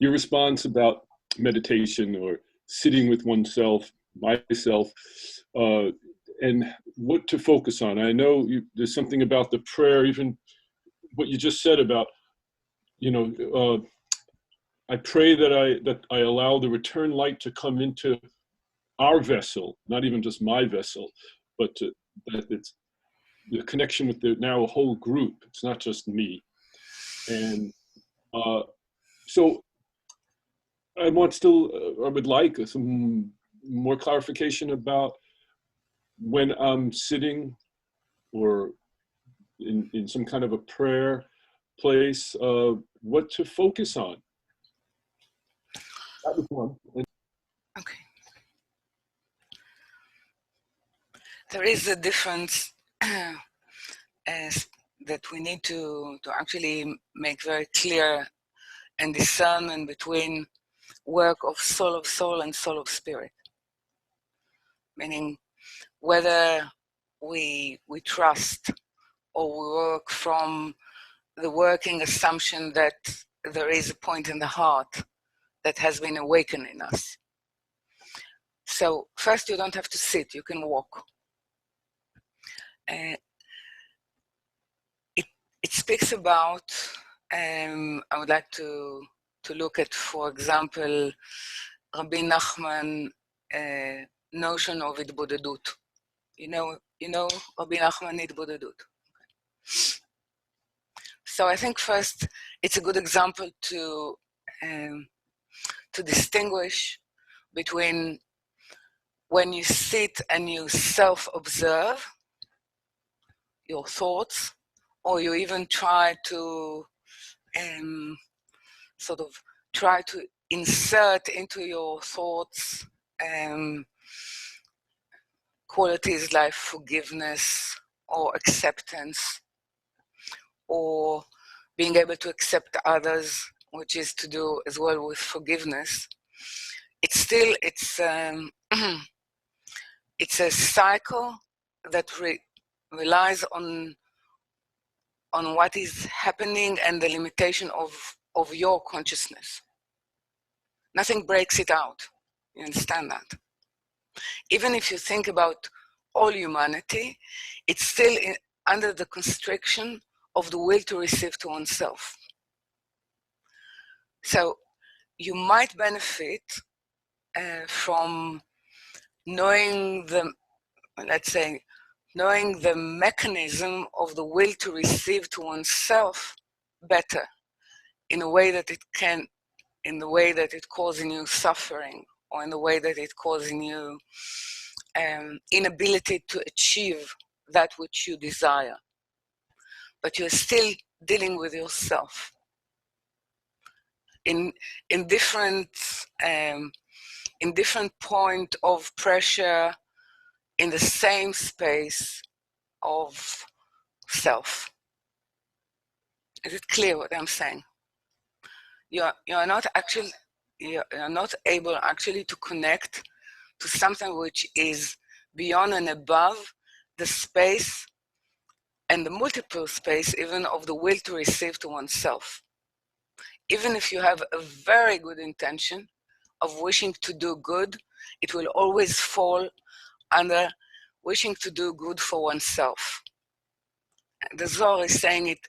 your response about meditation or sitting with oneself, myself, and what to focus on. I know there's something about the prayer, even what you just said about, I pray that I allow the return light to come into our vessel, not even just my vessel, but that it's the connection with now a whole group. It's not just me. And so I would like some more clarification about when I'm sitting or in some kind of a prayer place, what to focus on. That was one. Okay. There is a difference that we need to actually make very clear and discern between work of soul and soul of spirit. Meaning whether we trust or we work from the working assumption that there is a point in the heart that has been awakened in us. So first, you don't have to sit, you can walk. It speaks about, I would like to look at, for example, Rabbi Nahman notion of Hidbodedut. You know Rabbi Nahman Hidbodedut. Okay. So I think first it's a good example to distinguish between when you sit and you self-observe your thoughts, or you even try to sort of try to insert into your thoughts qualities like forgiveness or acceptance, or being able to accept others, which is to do as well with forgiveness. It's still, it's a cycle that relies on what is happening and the limitation of your consciousness. Nothing breaks it out. You understand that? Even if you think about all humanity, it's still under the constriction of the will to receive to oneself. So you might benefit from knowing knowing the mechanism of the will to receive to oneself better, in a way that it causing you suffering, or in the way that it causing you inability to achieve that which you desire. But you're still dealing with yourself in different point of pressure in the same space of self. Is it clear what I'm saying? You're not able actually to connect to something which is beyond and above the space and the multiple space even of the will to receive to oneself. Even if you have a very good intention of wishing to do good, it will always fall under wishing to do good for oneself. The Zohar is saying it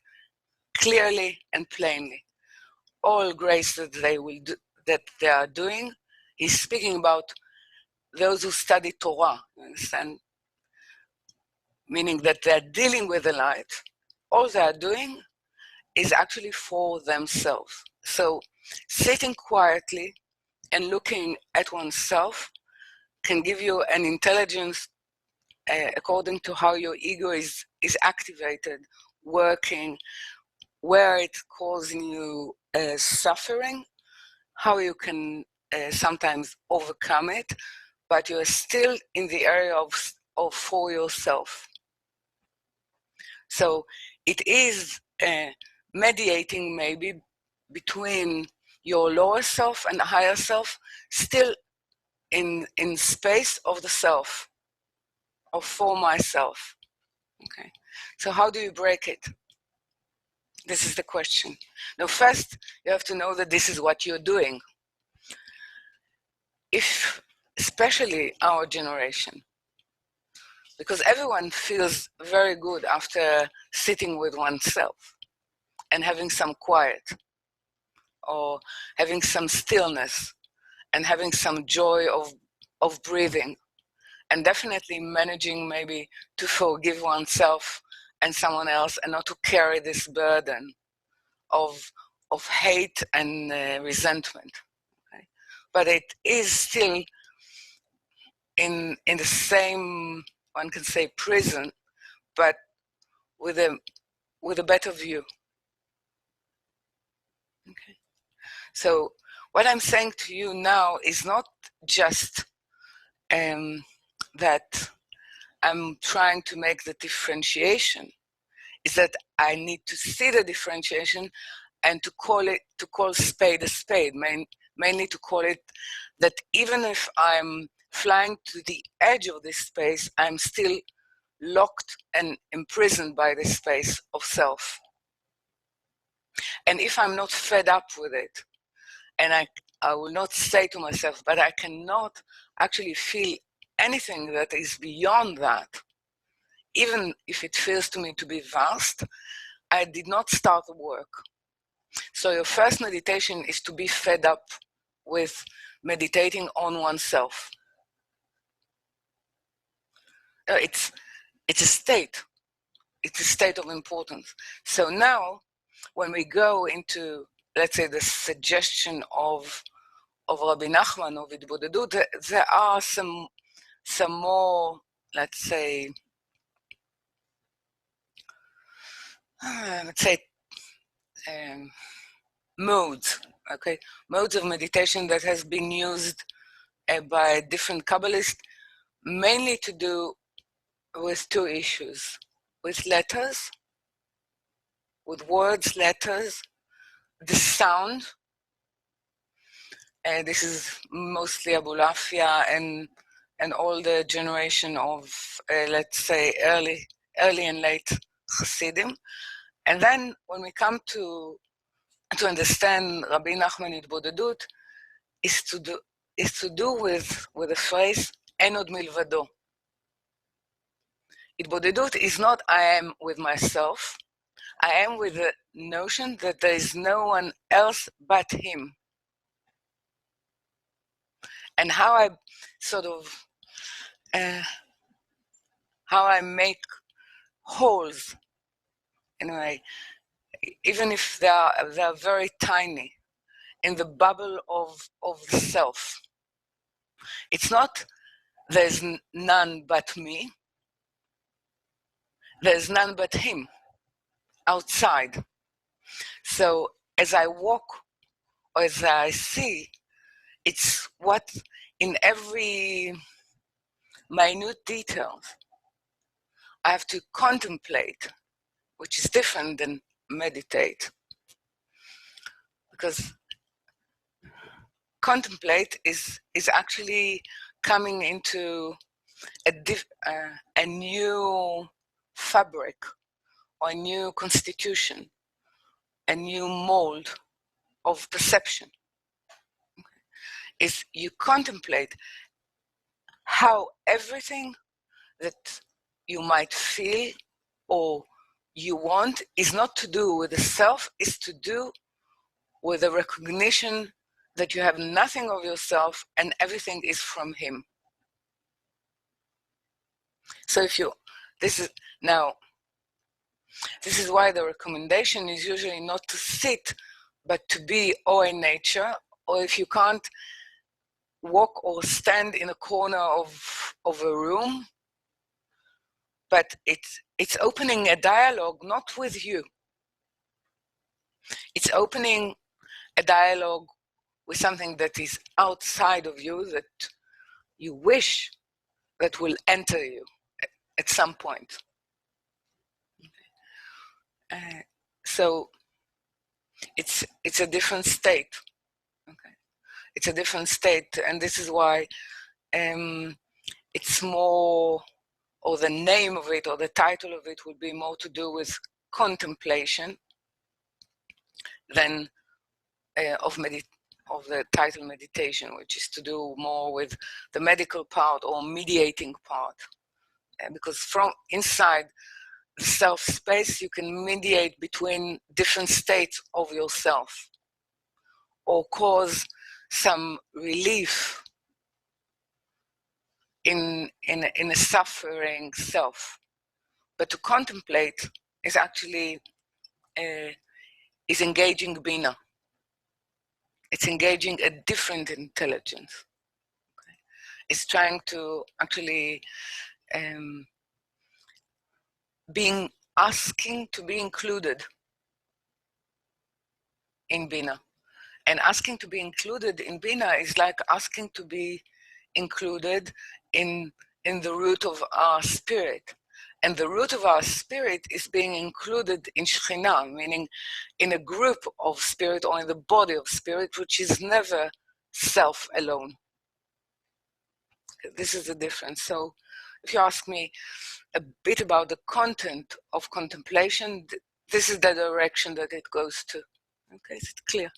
clearly and plainly. All grace that they are doing, he's speaking about those who study Torah, you understand? Meaning that they're dealing with the light. All they are doing is actually for themselves. So sitting quietly and looking at oneself can give you an intelligence according to how your ego is activated, working, where it's causing you suffering, how you can sometimes overcome it, but you're still in the area of for yourself. So it is mediating maybe between your lower self and the higher self, still in space of the self, or for myself. Okay. So how do you break it? This is the question. Now, first, you have to know that this is what you're doing. If, especially our generation, because everyone feels very good after sitting with oneself and having some quiet, or having some stillness, and having some joy of breathing, and definitely managing maybe to forgive oneself and someone else, and not to carry this burden of hate and resentment. Okay? But it is still in the same, one can say, prison, but with a better view. Okay. So what I'm saying to you now is not just that I'm trying to make the differentiation, is that I need to see the differentiation and to call spade a spade, mainly to call it that even if I'm flying to the edge of this space, I'm still locked and imprisoned by this space of self. And if I'm not fed up with it, and I will not say to myself, but I cannot actually feel anything that is beyond that, even if it feels to me to be vast, I did not start the work. So your first meditation is to be fed up with meditating on oneself. It's a state. It's a state of importance. So now, when we go into, let's say, the suggestion of Rabbi Nahman of Hidbodedut, there are some more, let's say, modes, okay, modes of meditation that has been used by different Kabbalists, mainly to do with two issues: with letters, with words, letters, the sound. This is mostly Abulafia and all the generation of, let's say, early and late Hasidim. And then when we come to understand Rabbi Nahman Hidbodedut, is to do with the phrase "En od milvado." Hidbodedut is not I am with myself. I am with the notion that there is no one else but him. And how I sort of how I make holes, anyway, even if they are very tiny, in the bubble of the self. It's not there's none but me, there's none but him outside. So as I walk or as I see, it's what in every minute details I have to contemplate, which is different than meditate. Because contemplate is actually coming into a new fabric, or a new constitution, a new mold of perception. Is you contemplate how everything that you might feel or you want is not to do with the self, is to do with the recognition that you have nothing of yourself and everything is from him. So this is why the recommendation is usually not to sit, but to be or in nature, or if you can't, walk or stand in a corner of a room, but it's opening a dialogue not with you. It's opening a dialogue with something that is outside of you, that you wish that will enter you at some point. So it's a different state. Okay, it's a different state, and this is why it's more, or the name of it, or the title of it, would be more to do with contemplation, than of the title meditation, which is to do more with the medical part or mediating part. Because from inside the self space, you can mediate between different states of yourself or cause some relief in a suffering self. But to contemplate is actually is engaging Bina. It's engaging a different intelligence. Okay? It's trying to actually asking to be included in Bina. And asking to be included in Bina is like asking to be included in the root of our spirit. And the root of our spirit is being included in Shekhinah, meaning in a group of spirit or in the body of spirit, which is never self alone. This is the difference. So if you ask me a bit about the content of contemplation, this is the direction that it goes to. Okay, is it clear?